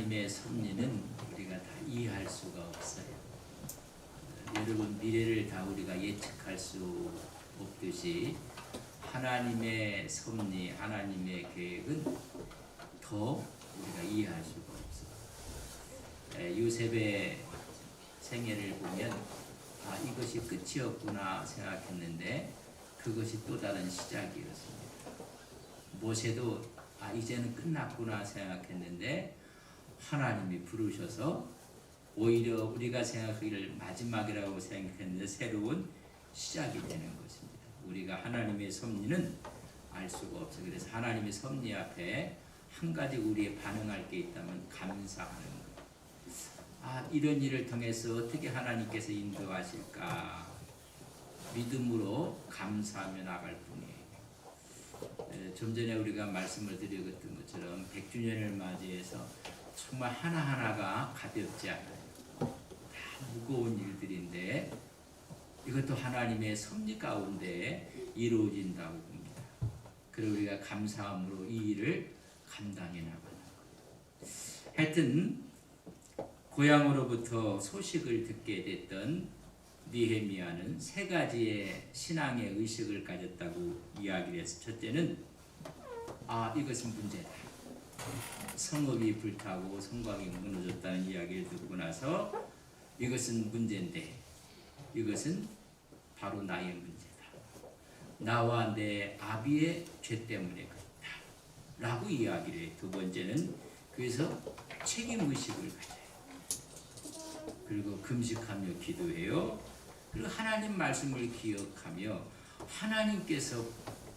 하나님의 섭리는 우리가 다 이해할 수가 없어요. 여러분, 미래를 다 우리가 예측할 수 없듯이 하나님의 섭리, 하나님의 계획은 더 우리가 이해할 수가 없어요. 요셉의 생애를 보면 이것이 끝이었구나 생각했는데 그것이 또 다른 시작이었습니다. 모세도 이제는 끝났구나 생각했는데 하나님이 부르셔서 오히려 우리가 생각하기를 마지막이라고 생각했는데 새로운 시작이 되는 것입니다. 우리가 하나님의 섭리는 알 수가 없어요. 그래서 하나님의 섭리 앞에 한 가지 우리의 반응할 게 있다면 감사하는 것. 이런 일을 통해서 어떻게 하나님께서 인도하실까? 믿음으로 감사하며 나갈 뿐이에요. 좀 전에 우리가 말씀을 드렸던 것처럼 100주년을 맞이해서 정말 하나하나가 가볍지 않아요. 다 무거운 일들인데 이것도 하나님의 섭리 가운데 이루어진다고 봅니다. 그리고 우리가 감사함으로 이 일을 감당해 나가는 것. 하여튼 고향으로부터 소식을 듣게 됐던 느헤미야는 세 가지의 신앙의 의식을 가졌다고 이야기를 해서 첫째는 이것은 문제다. 성읍이 불타고 성곽이 무너졌다는 이야기를 듣고 나서 이것은 문제인데 이것은 바로 나의 문제다. 나와 내 아비의 죄 때문에 그렇다. 라고 이야기를 해요. 두 번째는 그래서 책임의식을 가져요. 그리고 금식하며 기도해요. 그리고 하나님 말씀을 기억하며 하나님께서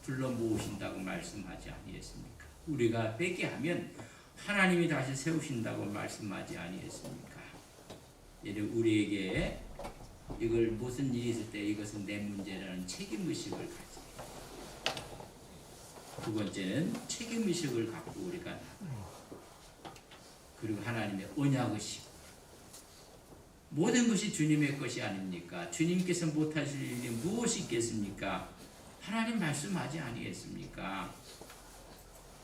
불러 모으신다고 말씀하지 아니했습니까? 우리가 회개하면 하나님이 다시 세우신다고 말씀하지 아니했습니까? 우리에게 이걸 무슨 일이 있을 때 이것은 내 문제라는 책임의식을 가져요. 두 번째는 책임의식을 갖고 우리가 그리고 하나님의 언약의식. 모든 것이 주님의 것이 아닙니까? 주님께서 못하실 일이 무엇이 있겠습니까? 하나님 말씀하지 아니했습니까?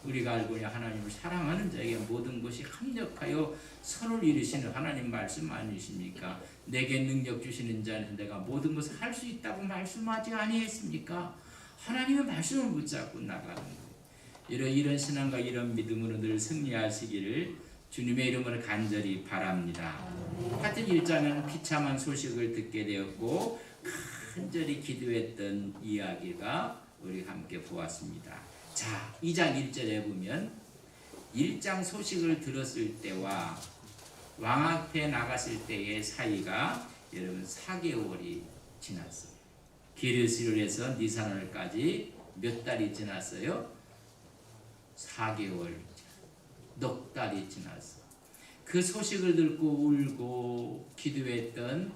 우리가 알고야 하나님을 사랑하는 자에게 모든 것이 합력하여 선을 이루시는 하나님 말씀 아니십니까? 내게 능력 주시는 자는 내가 모든 것을 할 수 있다고 말씀하지 아니했습니까? 하나님의 말씀을 붙잡고 나가는 거예요. 이런 신앙과 이런 믿음으로 늘 승리하시기를 주님의 이름으로 간절히 바랍니다. 같은 1장은 비참한 소식을 듣게 되었고 간절히 기도했던 이야기가 우리 함께 보았습니다. 자, 2장 1절에 보면 1장 소식을 들었을 때와 왕 앞에 나갔을 때의 사이가 여러분 4개월이 지났어요. 기르시론에서 니산월까지 몇 달이 지났어요? 4개월, 넉 달이 지났어요. 그 소식을 듣고 울고 기도했던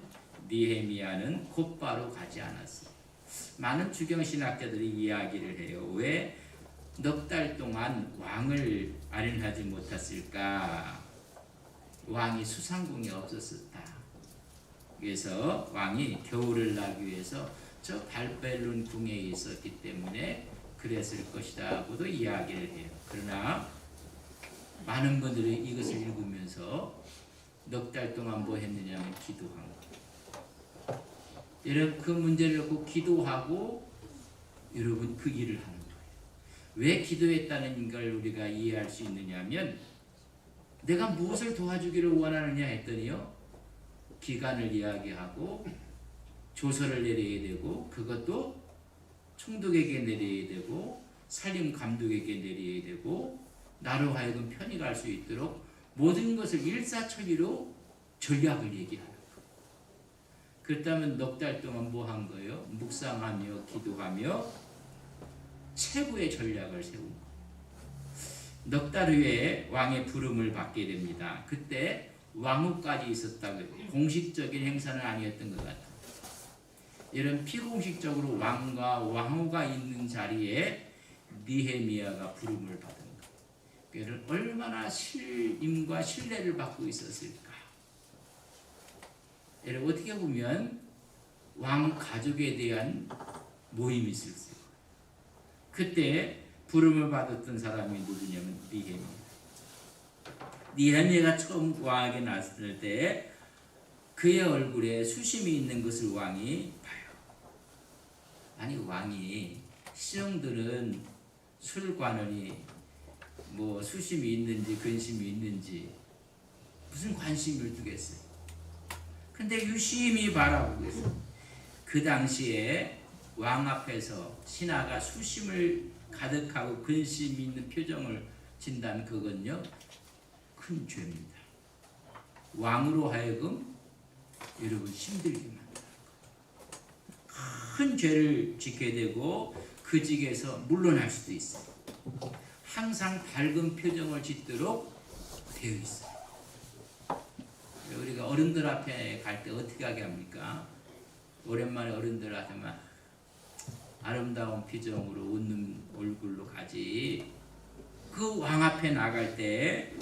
느헤미야는 곧바로 가지 않았어요. 많은 주경신학자들이 이야기를 해요. 왜 넉 달 동안 왕을 아련하지 못했을까? 왕이 수상궁에 없었었다. 그래서 왕이 겨울을 나기 위해서 저 발벨론 궁에 있었기 때문에 그랬을 것이다 하고도 이야기를 해요. 그러나 많은 분들이 이것을 읽으면서 넉 달 동안 뭐 했느냐면 기도한 거예요. 여러분 그 문제를 놓고 기도하고 여러분 그 일을 하는 거예요. 왜 기도했다는 걸 우리가 이해할 수 있느냐면 내가 무엇을 도와주기를 원하느냐 했더니요. 기간을 이야기하고 조서를 내려야 되고 그것도 총독에게 내려야 되고 살림 감독에게 내려야 되고 나로 하여금 편히 갈 수 있도록 모든 것을 일사천리로 전략을 얘기하는 거예요. 그렇다면 넉 달 동안 뭐 한 거예요? 묵상하며 기도하며 최고의 전략을 세운 거예요. 넉 달 후에 왕의 부름을 받게 됩니다. 그때 왕후까지 있었다고요. 공식적인 행사는 아니었던 것 같아요. 이런 피공식적으로 왕과 왕후가 있는 자리에 느헤미야가 부름을 받은 거예요. 그는 얼마나 신임과 신뢰를 받고 있었을까? 여러분 어떻게 보면 왕 가족에 대한 모임이 있었어요. 그때 부름을 받았던 사람이 누구냐면 느헤미야. 니헤미야가 처음 왕에게 나섰을 때 그의 얼굴에 수심이 있는 것을 왕이 봐요. 아니 왕이 시정들은 술관원이 뭐 수심이 있는지 근심이 있는지 무슨 관심을 두겠어요. 근데 유심히 바라보고 있어요. 그 당시에 왕 앞에서 신하가 수심을 가득하고 근심이 있는 표정을 진다는 그건요 큰 죄입니다. 왕으로 하여금 여러분 힘들게 만들어요. 큰 죄를 짓게 되고 그 직에서 물러날 수도 있어요. 항상 밝은 표정을 짓도록 되어 있어요. 우리가 어른들 앞에 갈 때 어떻게 하게 합니까? 오랜만에 어른들 앞에만 아름다운 표정으로 웃는 얼굴로 가지. 그 왕 앞에 나갈 때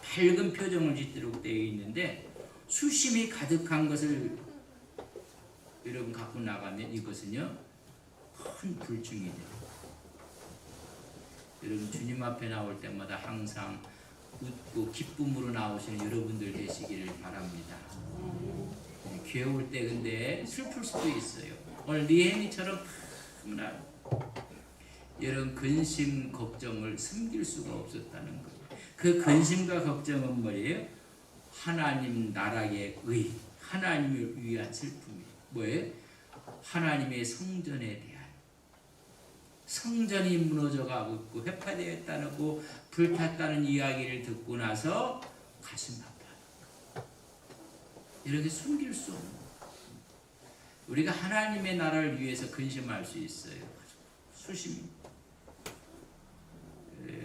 밝은 표정을 짓도록 되어 있는데 수심이 가득한 것을 여러분 갖고 나가면 이것은요 큰 불충이 돼요. 여러분 주님 앞에 나올 때마다 항상 웃고 기쁨으로 나오시는 여러분들 되시기를 바랍니다. 교회 올 때 근데 슬플 수도 있어요. 오늘 니헤미처럼 너무나 여러분 근심 걱정을 숨길 수가 없었다는 거예요. 그 근심과 걱정은 뭐예요? 하나님 나라의 의, 하나님을 위한 슬픔이에요. 뭐예요? 하나님의 성전에 대한 성전이 무너져가고 있고 회파되었다고 불탔다는 이야기를 듣고 나서 가슴 아파요. 이렇게 숨길 수 없는 우리가 하나님의 나라를 위해서 근심할 수 있어요. 수심이.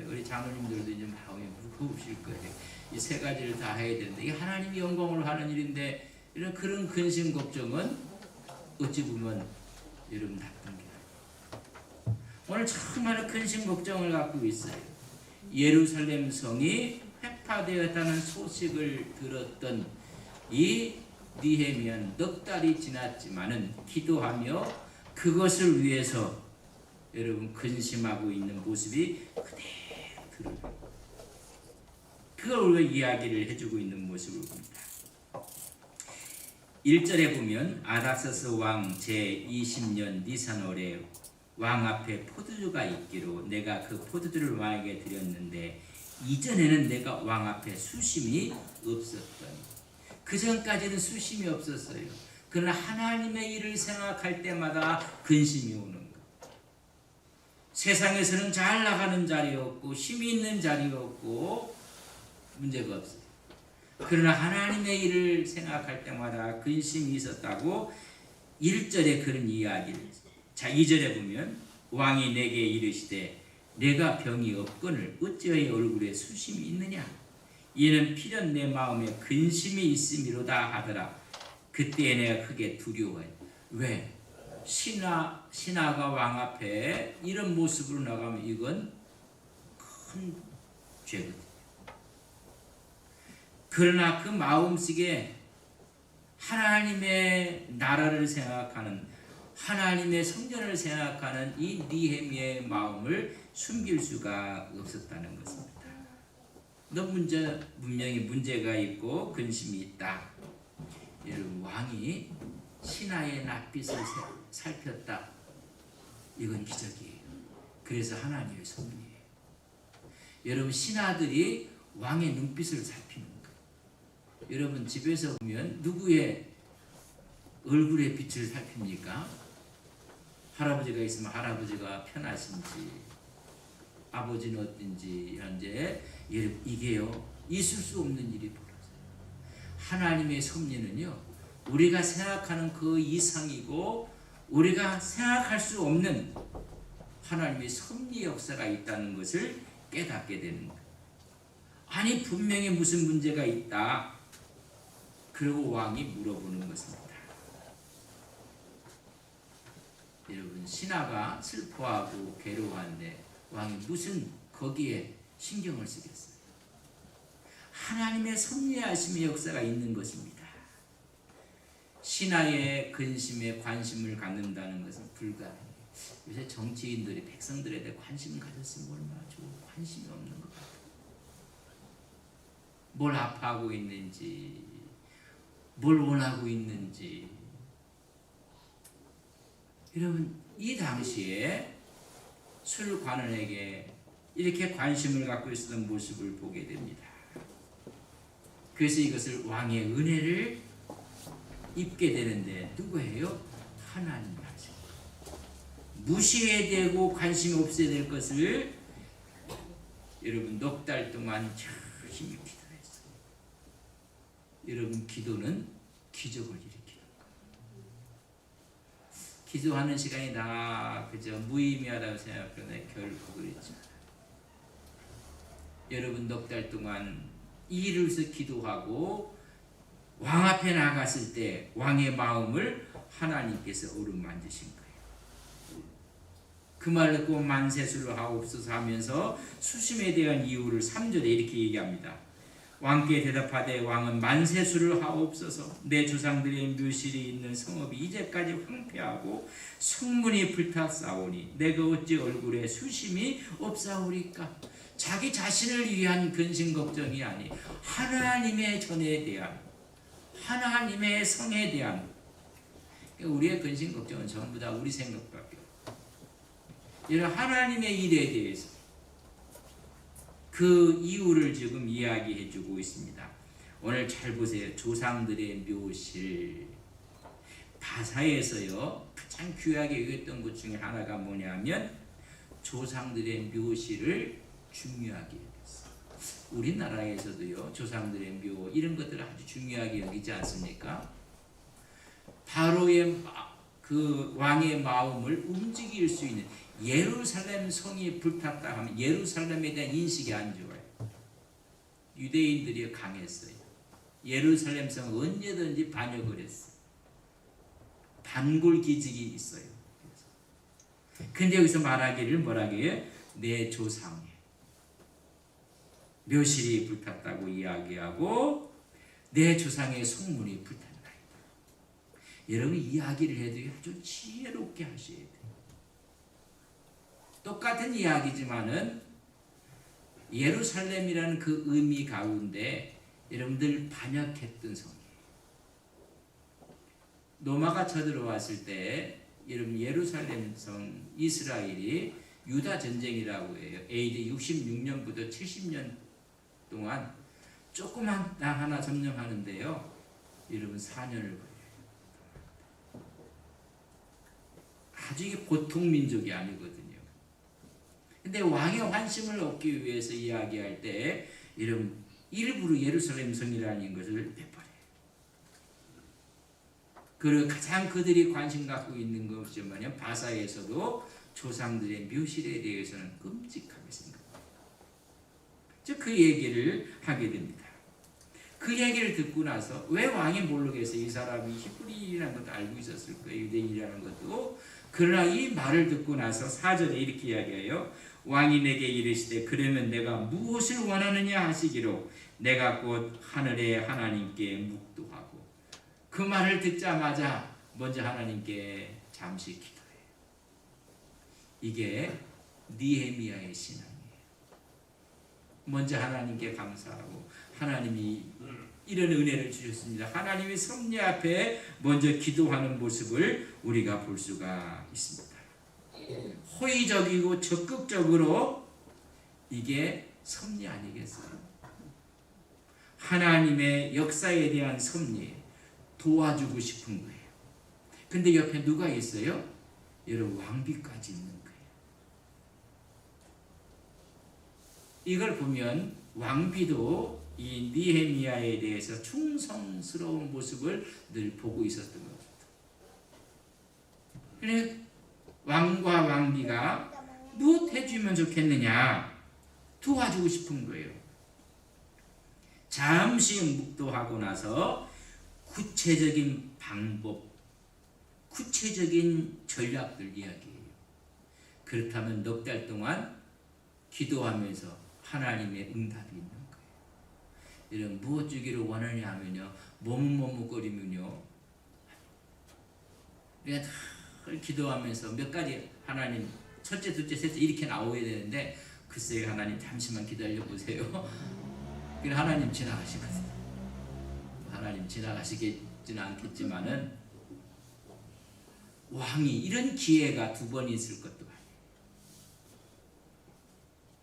우리 장로님들도 이제 마음이 무거우실 거예요. 이 세 가지를 다 해야 되는데 이게 하나님이 영광을 하는 일인데 이런 그런 근심 걱정은 어찌 보면 여러분 나쁜 게 아니에요. 오늘 참 많은 근심 걱정을 갖고 있어요. 예루살렘 성이 회파되었다는 소식을 들었던 이 니헤미야는 넉 달이 지났지만은 기도하며 그것을 위해서 여러분 근심하고 있는 모습이 그대로 드러나요. 그걸 우리가 이야기를 해주고 있는 모습을 봅니다. 1절에 보면 아닥사스 왕 제20년 니산월에 왕 앞에 포도주가 있기로 내가 그 포도주를 왕에게 드렸는데 이전에는 내가 왕 앞에 수심이 없었더니 그 전까지는 수심이 없었어요. 그러나 하나님의 일을 생각할 때마다 근심이 오는 것. 세상에서는 잘 나가는 자리였고 힘이 있는 자리였고 문제가 없어요. 그러나 하나님의 일을 생각할 때마다 근심이 있었다고 1절에 그런 이야기를. 자 2절에 보면 왕이 내게 이르시되 내가 병이 없거늘 어찌하여 얼굴에 수심이 있느냐 이는 필연 내 마음에 근심이 있음이로다 하더라. 그때 내가 크게 두려워해. 왜? 신하가 왕 앞에 이런 모습으로 나가면 이건 큰 죄거든요. 그러나 그 마음속에 하나님의 나라를 생각하는 하나님의 성전을 생각하는 이 니헤미야의 마음을 숨길 수가 없었다는 것입니다. 너 분명히 문제가 있고 근심이 있다. 여러분 왕이 신하의 낯빛을 살폈다. 이건 기적이에요. 그래서 하나님의 섭리예요. 여러분 신하들이 왕의 눈빛을 살피는 거예요. 여러분 집에서 보면 누구의 얼굴의 빛을 살핍니까? 할아버지가 있으면 할아버지가 편하신지 아버지는 어떤지 현재 이게요 있을 수 없는 일이 벌어져요. 하나님의 섭리는요 우리가 생각하는 그 이상이고 우리가 생각할 수 없는 하나님의 섭리 역사가 있다는 것을 깨닫게 되는 거예요. 아니 분명히 무슨 문제가 있다. 그리고 왕이 물어보는 것입니다. 여러분 신하가 슬퍼하고 괴로워하는데 왕이 무슨 거기에 신경을 쓰겠어요. 하나님의 섭리하심의 역사가 있는 것입니다. 신하의 근심에 관심을 갖는다는 것은 불가능해요. 요새 정치인들이 백성들에 대해 관심을 가졌으면 얼마나 좋고 관심이 없는 것 같아요. 뭘 아파하고 있는지, 뭘 원하고 있는지. 여러분, 이 당시에 술관원에게 이렇게 관심을 갖고 있었던 모습을 보게 됩니다. 그래서 이것을 왕의 은혜를 입게 되는데 누구예요? 하나님 하죠. 무시해야 되고 관심 없어야 될 것을 여러분 넉 달 동안 열심히 기도했어요. 여러분, 기도는 기적을 일으키는 거예요. 기도하는 시간이 나 그저 무의미하다고 생각하는데 결코 그렇지 않아요. 여러분, 넉 달 동안 일을 위해서 기도하고 왕 앞에 나갔을 때 왕의 마음을 하나님께서 어루만지신 거예요. 그 말 듣고 만세수를 하옵소서 하면서 수심에 대한 이유를 3절에 이렇게 얘기합니다. 왕께 대답하되 왕은 만세수를 하옵소서. 내 조상들의 묘실이 있는 성읍이 이제까지 황폐하고 성문이 불탔사오니 내가 어찌 얼굴에 수심이 없사오리까. 자기 자신을 위한 근심 걱정이 아니 하나님의 전에 대한, 하나님의 성에 대한, 우리의 근심 걱정은 전부 다 우리 생각밖에 없어요. 이런 하나님의 일에 대해서 그 이유를 지금 이야기해 주고 있습니다. 오늘 잘 보세요. 조상들의 묘실, 바사에서요 가장 귀하게 여겼던 것 중에 하나가 뭐냐면 조상들의 묘실을 중요하게 여겼어요. 우리나라에서도요 조상들의 묘 이런 것들을 아주 중요하게 여기지 않습니까? 바로의 그 왕의 마음을 움직일 수 있는, 예루살렘 성이 불탔다 하면 예루살렘에 대한 인식이 안 좋아요. 유대인들이 강했어요. 예루살렘 성 언제든지 반역을 했어요. 단골 기직이 있어요. 근데 여기서 말하기를 뭐라고 해요? 내 조상의 묘실이 불탔다고 이야기하고 내 조상의 성문이 불탔나이다. 여러분, 이야기를 해도 아주 지혜롭게 하셔야 돼요. 똑같은 이야기지만은 예루살렘이라는 그 의미 가운데 여러분들 반역했던 성이에요. 로마가 쳐들어왔을 때 여러분 예루살렘 성 이스라엘이 유다 전쟁이라고 해요. AD 66년부터 70년 동안 조그만 땅 하나 점령하는데요. 여러분 4년을 걸려요. 아주 이게 보통 민족이 아니거든요. 근데 왕의 환심을 얻기 위해서 이야기할 때 여러분 일부러 예루살렘 성이라는 것을 빼버려요. 그리고 가장 그들이 관심 갖고 있는 것이 뭐냐면 바사에서도 조상들의 묘실에 대해서는 끔찍하게 생각합니다. 즉 그 얘기를 하게 됩니다. 그 얘기를 듣고 나서 왜 왕이 모르겠어요? 이 사람이 히브리라는 것도 알고 있었을 거예요. 유대인이라는 것도. 그러나 이 말을 듣고 나서 4절에 이렇게 이야기해요. 왕이 내게 이르시되 그러면 내가 무엇을 원하느냐 하시기로 내가 곧 하늘의 하나님께 묵도하고. 그 말을 듣자마자 먼저 하나님께 잠시 기도해요. 이게 느헤미야의 신앙이에요. 먼저 하나님께 감사하고 하나님이 이런 은혜를 주셨습니다. 하나님의 섭리 앞에 먼저 기도하는 모습을 우리가 볼 수가 있습니다. 호의적이고 적극적으로 이게 섭리 아니겠어요? 하나님의 역사에 대한 섭리, 도와주고 싶은 거예요. 근데 옆에 누가 있어요? 여러분 왕비까지 있는 거예요. 이걸 보면 왕비도 이 느헤미야에 대해서 충성스러운 모습을 늘 보고 있었던 겁니다. 그래서 왕과 왕비가 무엇 해주면 좋겠느냐? 도와주고 싶은 거예요. 잠시 묵도하고 나서 구체적인 방법, 구체적인 전략들 이야기해요. 그렇다면 넉 달 동안 기도하면서 하나님의 응답이 있는 거예요. 이런 무엇 주기를 원하냐 하면요, 머뭇머뭇거리면요, 우리가 늘 기도하면서 몇 가지 하나님 첫째, 둘째, 셋째 이렇게 나오야 되는데 글쎄요, 하나님 잠시만 기다려 보세요. 그래 하나님 지나가시거든. 하나님 지나가시겠지는 않겠지만은 왕이 이런 기회가 두 번 있을 것도 아니에요.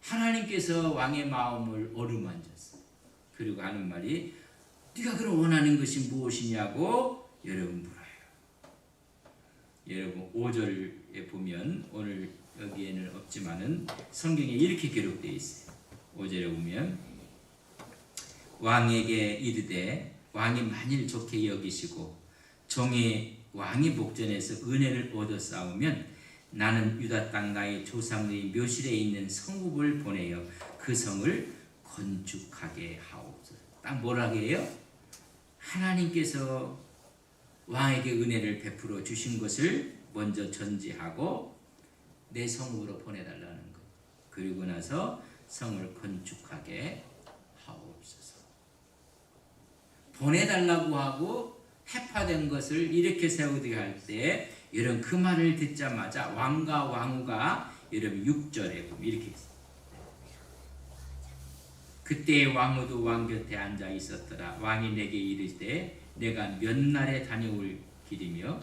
하나님께서 왕의 마음을 어루만졌어요. 그리고 하는 말이 네가 그럼 원하는 것이 무엇이냐고 여러분 물어요. 여러분 5절에 보면 오늘 여기에는 없지만은 성경에 이렇게 기록되어 있어요. 5절에 보면 왕에게 이르되 왕이 만일 좋게 여기시고 종의 왕이 복전에서 은혜를 얻어 싸우면 나는 유다 땅 나의 조상의 묘실에 있는 성읍을 보내어 그 성을 건축하게 하옵소서. 딱 뭐라게 해요? 하나님께서 왕에게 은혜를 베풀어 주신 것을 먼저 전제하고 내 성읍으로 보내달라는 것. 그리고 나서 성을 건축하게 하옵소서. 보내달라고 하고 해파된 것을 이렇게 세우게 할 때 여러분 그 말을 듣자마자 왕과 왕후가 여러분 6절에 보면 이렇게 있어요. 그때 왕후도 왕 곁에 앉아 있었더라. 왕이 내게 이르되 내가 몇 날에 다녀올 길이며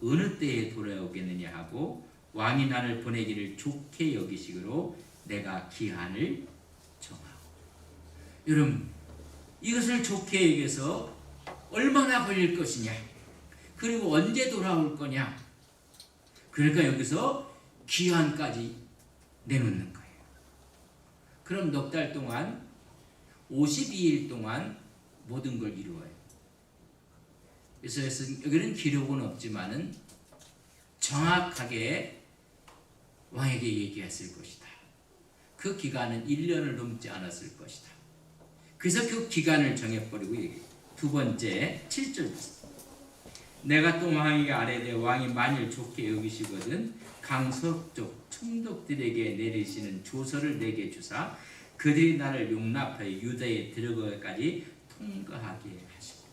어느 때에 돌아오겠느냐 하고 왕이 나를 보내기를 좋게 여기시기로 내가 기한을 정하고. 여러분 이것을 좋게 여겨서 얼마나 걸릴 것이냐 그리고 언제 돌아올 거냐, 그러니까 여기서 기한까지 내놓는 거예요. 그럼 넉 달 동안 52일 동안 모든 걸 이루어요. 그래서 여기는 기록은 없지만은 정확하게 왕에게 얘기했을 것이다. 그 기간은 1년을 넘지 않았을 것이다. 그래서 그 기간을 정해버리고 얘기해요. 두 번째 7절 내가 또 왕에게 아뢰되 왕이 만일 좋게 여기시거든 강서쪽 총독들에게 내리시는 조서를 내게 주사 그들이 나를 용납하여 유다에 들어가기까지 통과하게 하시고.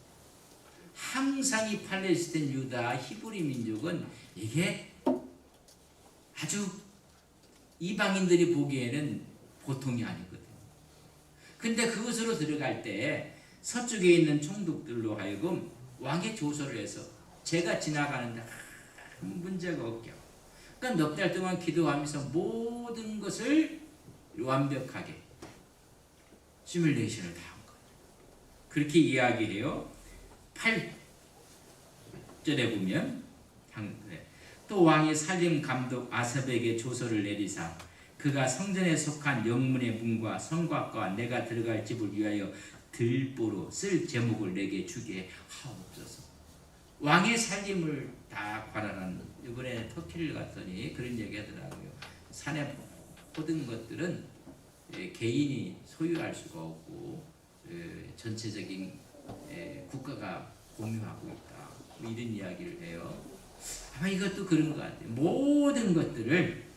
항상 이 팔레스타인 유다 히브리 민족은 이게 아주 이방인들이 보기에는 보통이 아니거든요. 근데 그것으로 들어갈 때 서쪽에 있는 총독들로 하여금 왕의 조서를 해서 제가 지나가는데 아무 문제가 없게 하고, 그러니까 넉 달 동안 기도하면서 모든 것을 완벽하게 시뮬레이션을 다 한 거예요. 그렇게 이야기해요. 8절에 보면 또 왕이 살림 감독 아삽에게 조서를 내리사 그가 성전에 속한 영문의 문과 성곽과 내가 들어갈 집을 위하여 들보로 쓸 제목을 내게 주게 하옵소서. 왕의 살림을 다 관할하는, 이번에 터키를 갔더니 그런 얘기 하더라고요. 산의 모든 것들은 개인이 소유할 수가 없고 전체적인 국가가 공유하고 있다, 이런 이야기를 해요. 아마 이것도 그런 것 같아요. 모든 것들을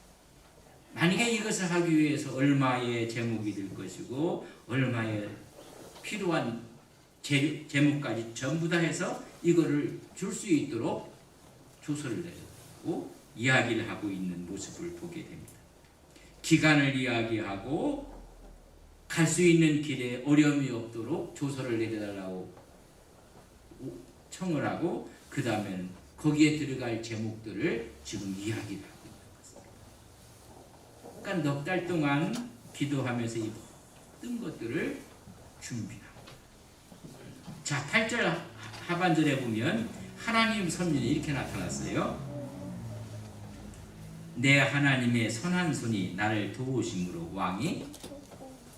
만약에 이것을 하기 위해서 얼마의 제목이 될 것이고 얼마의 필요한 제목까지 전부 다 해서 이거를 줄 수 있도록 조서를 내고 이야기를 하고 있는 모습을 보게 됩니다. 기간을 이야기하고 갈 수 있는 길에 어려움이 없도록 조서를 내려달라고 청을 하고 그 다음에는 거기에 들어갈 제목들을 지금 이야기를 하고 있는 것입니다. 그러니까 넉 달 동안 기도하면서 이 모든 것들을 준비하고. 자, 8절 하반절에 보면 하나님 섭리는 이렇게 나타났어요. 내 하나님의 선한 손이 나를 도우심으로 왕이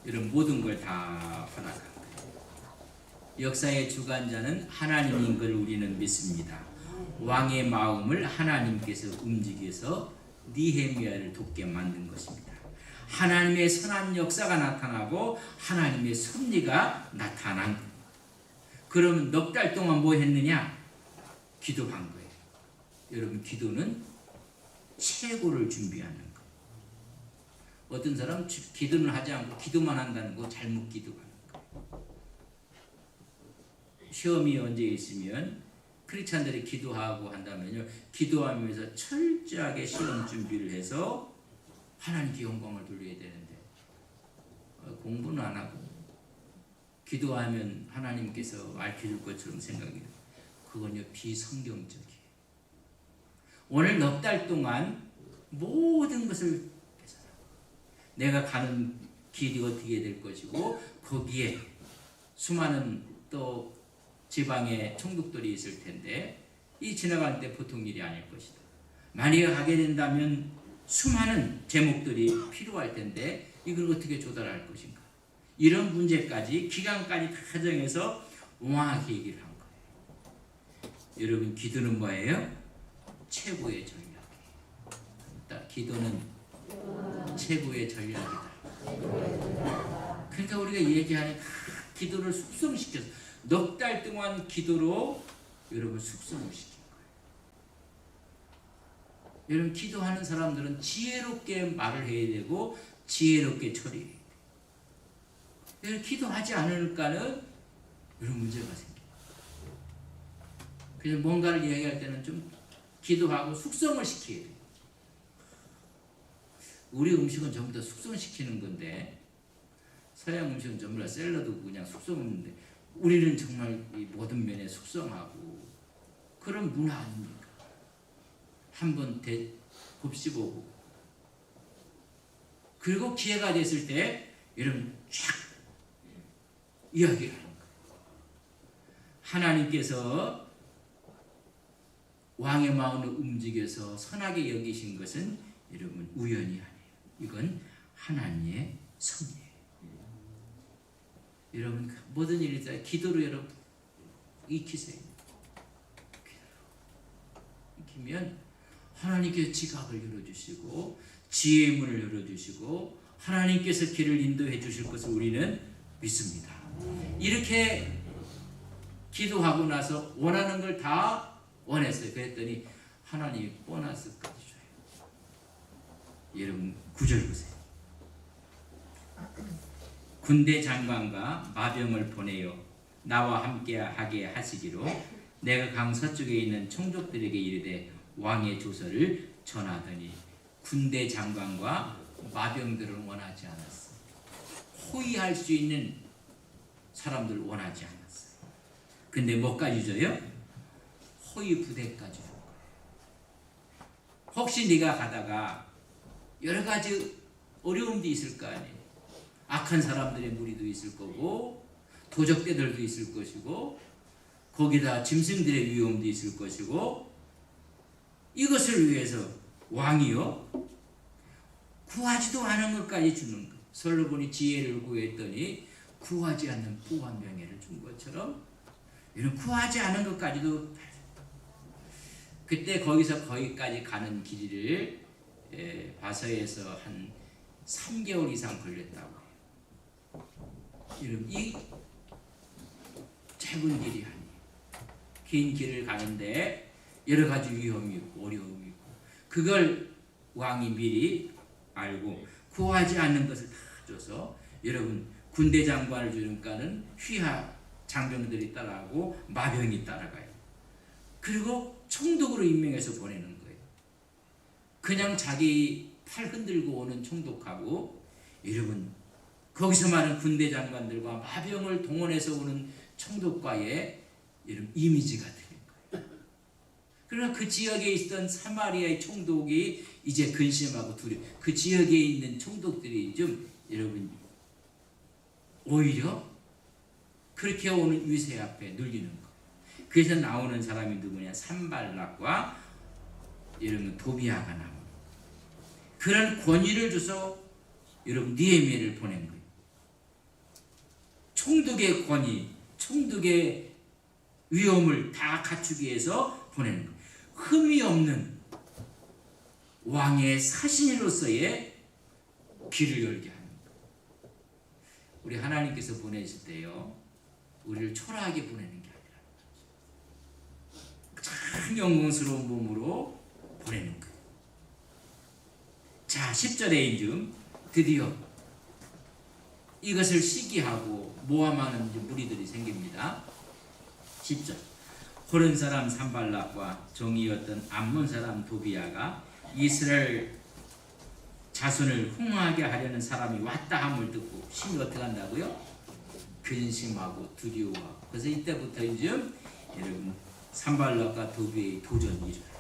이런 모든 걸 다 허락한 거예요. 역사의 주관자는 하나님인 걸 우리는 믿습니다. 왕의 마음을 하나님께서 움직여서 느헤미야를 돕게 만든 것입니다. 하나님의 선한 역사가 나타나고 하나님의 섭리가 나타난 거예요. 그러면 넉 달 동안 뭐 했느냐? 기도한 거예요. 여러분, 기도는 최고를 준비하는 거예요. 어떤 사람 기도는 하지 않고 기도만 한다는 거 잘못 기도하는 거예요. 시험이 언제 있으면 크리스찬들이 기도하고 한다면요, 기도하면서 철저하게 시험 준비를 해서 하나님께 영광을 돌려야 되는데 공부는 안 하고 기도하면 하나님께서 알려줄 것처럼 생각해요. 그건요 비성경적이에요. 오늘 넉 달 동안 모든 것을 계산하고 내가 가는 길이 어떻게 될 것이고 거기에 수많은 또 지방의 총독들이 있을 텐데 이 지나갈 때 보통 일이 아닐 것이다. 만약에 가게 된다면 수많은 제목들이 필요할 텐데 이걸 어떻게 조달할 것인가. 이런 문제까지 기간까지 다 정해서 옹하게 얘기를 한 거예요. 여러분 기도는 뭐예요? 최고의 전략이에요. 기도는 최고의 전략이다. 그러니까 우리가 얘기하는 기도를 숙성시켜서 넉 달 동안 기도로 여러분 숙성을 시킨 거예요. 여러분 기도하는 사람들은 지혜롭게 말을 해야 되고 지혜롭게 처리해야 돼요. 여러분 기도하지 않을까는 이런 문제가 생겨요. 그래서 뭔가를 이야기할 때는 좀 기도하고 숙성을 시켜야 돼요. 우리 음식은 전부 다 숙성시키는 건데 서양 음식은 전부 다 샐러드 그냥 숙성하는데 우리는 정말 이 모든 면에 숙성하고 그런 문화 아닙니까? 한번 곱씹어보고 그리고 기회가 됐을 때 여러분 쫙 이야기를 하는 거예요. 하나님께서 왕의 마음을 움직여서 선하게 여기신 것은 여러분 우연이 아니에요. 이건 하나님의 섭리예요. 여러분 모든 일이 다 기도로 여러분 익히세요. 익히면 하나님께서 지각을 열어주시고 지혜의 문을 열어주시고 하나님께서 길을 인도해 주실 것을 우리는 믿습니다. 이렇게 기도하고 나서 원하는 걸 다 원했어요. 그랬더니 하나님이 보너스까지 줘요. 여러분 9절 보세요. 군대 장관과 마병을 보내어 나와 함께하게 하시기로 내가 강 서쪽에 있는 총독들에게 이르되 왕의 조서를 전하더니 군대 장관과 마병들을 원하지 않았어요. 호위할 수 있는 사람들을 원하지 않았어요. 근데 뭐까지 줘요? 호위 부대까지 준 거예요. 혹시 네가 가다가 여러 가지 어려움도 있을 거 아니에요. 악한 사람들의 무리도 있을 거고 도적대들도 있을 것이고 거기다 짐승들의 위험도 있을 것이고 이것을 위해서 왕이요 구하지도 않은 것까지 주는 것. 솔로몬이 지혜를 구했더니 구하지 않는 부한 명예를 준 것처럼 이런 구하지 않은 것까지도 그때 거기까지 가는 길이를 바서에서 한 3개월 이상 걸렸다고 해요. 여러분 이 짧은 길이 아니에요. 긴 길을 가는데 여러 가지 위험이 있고 어려움이 있고 그걸 왕이 미리 알고 구하지 않는 것을 다 줘서 여러분 군대 장관을 주니까는 휘하 장병들이 따라가고 마병이 따라가요. 그리고 총독으로 임명해서 보내는 거예요. 그냥 자기 팔 흔들고 오는 총독하고 여러분 거기서 많은 군대 장관들과 마병을 동원해서 오는 총독과의 이런 이미지가 틀린 거예요. 그러나 그 지역에 있던 사마리아의 총독이 이제 근심하고 두려워. 그 지역에 있는 총독들이 좀 여러분 오히려 그렇게 오는 위세 앞에 눌리는 거예요. 그래서 나오는 사람이 누구냐? 산발락과 여러분 도비아가 나옵니다. 그런 권위를 줘서 여러분 느헤미야를 보낸 거예요. 총독의 권위, 총독의 위엄을 다 갖추기 위해서 보내는 거예요. 흠이 없는 왕의 사신으로서의 길을 열게 하는 거예요. 우리 하나님께서 보내실 때요, 우리를 초라하게 보내는 게 아니라 참 영광스러운 몸으로 보내는 거예요. 자, 10절에 좀 드디어 이것을 시기하고 모함하는 무리들이 생깁니다. 10절 호른 사람 산발락과 종이었던 암몬 사람 도비아가 이스라엘 자손을 흥하게 하려는 사람이 왔다 함을 듣고 신이 어떻게 한다고요? 근심하고 두려워하고. 그래서 이때부터 이제 여러분 산발락과 도비의 도전이 일어나요.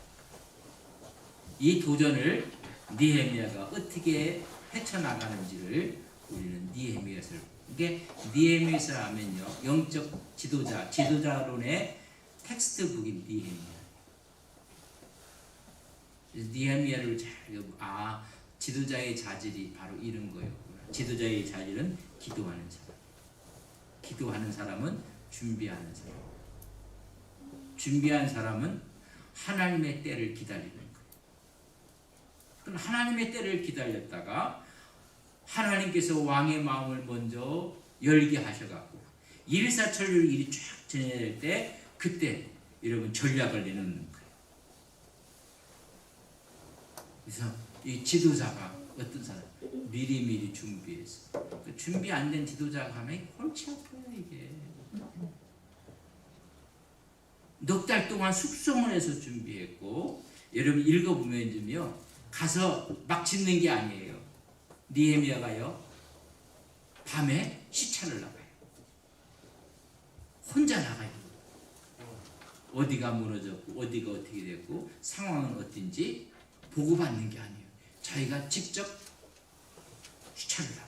이 도전을 느헤미야가 어떻게 헤쳐나가는지를 우리는 느헤미야서를, 이게 느헤미야서 하면요 영적 지도자론의 텍스트북인 느헤미야. 느헤미야를 지도자의 자질이 바로 이런 거였구나. 지도자의 자질은 기도하는 사람. 기도하는 사람은 준비하는 사람. 준비한 사람은 하나님의 때를 기다리는 거예요. 그럼 하나님의 때를 기다렸다가 하나님께서 왕의 마음을 먼저 열게 하셔갖고 일사천리로 일이 쫙 진행될 때 그때 여러분 전략을 내놓는 거예요. 그래서 이 지도자가 어떤 사람 미리미리 준비해서 준비 안 된 지도자가 하면 골치 아파요. 이게 넉 달 동안 숙성을 해서 준비했고, 여러분 읽어보면 좀요 가서 막 짓는 게 아니에요. 느헤미야가요 밤에 시차를 나가요. 혼자 나가요. 어디가 무너졌고 어디가 어떻게 됐고 상황은 어떤지 보고받는 게 아니에요. 자기가 직접 시차를 나가요.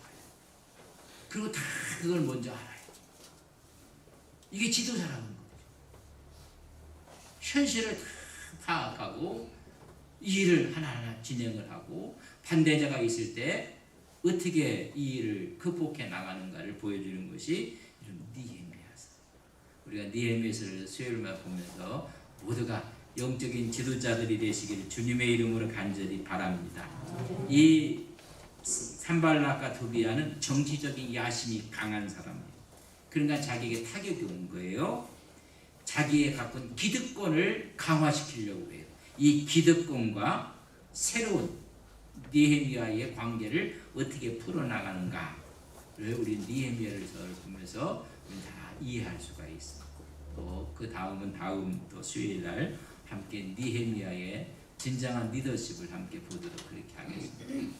그리고 다 그걸 먼저 알아요. 이게 지도자라는 거죠. 현실을 다 파악하고 일을 하나하나 진행을 하고 반대자가 있을 때 어떻게 이 일을 극복해 나가는가를 보여주는 것이 이런 느헤미야서. 우리가 느헤미야서를 수요일마다 보면서 모두가 영적인 지도자들이 되시기를 주님의 이름으로 간절히 바랍니다. 이 산발락과 도비야는 정치적인 야심이 강한 사람이에요. 그러니까 자기에게 타격이 온 거예요. 자기의 갖고 기득권을 강화시키려고 해요. 이 기득권과 새로운 느헤미야의 관계를 어떻게 풀어나가는가를 우리 느헤미야를 보면서 다 이해할 수가 있습니다. 또 그 다음은 다음 또 수요일날 함께 느헤미야의 진정한 리더십을 함께 보도록 그렇게 하겠습니다.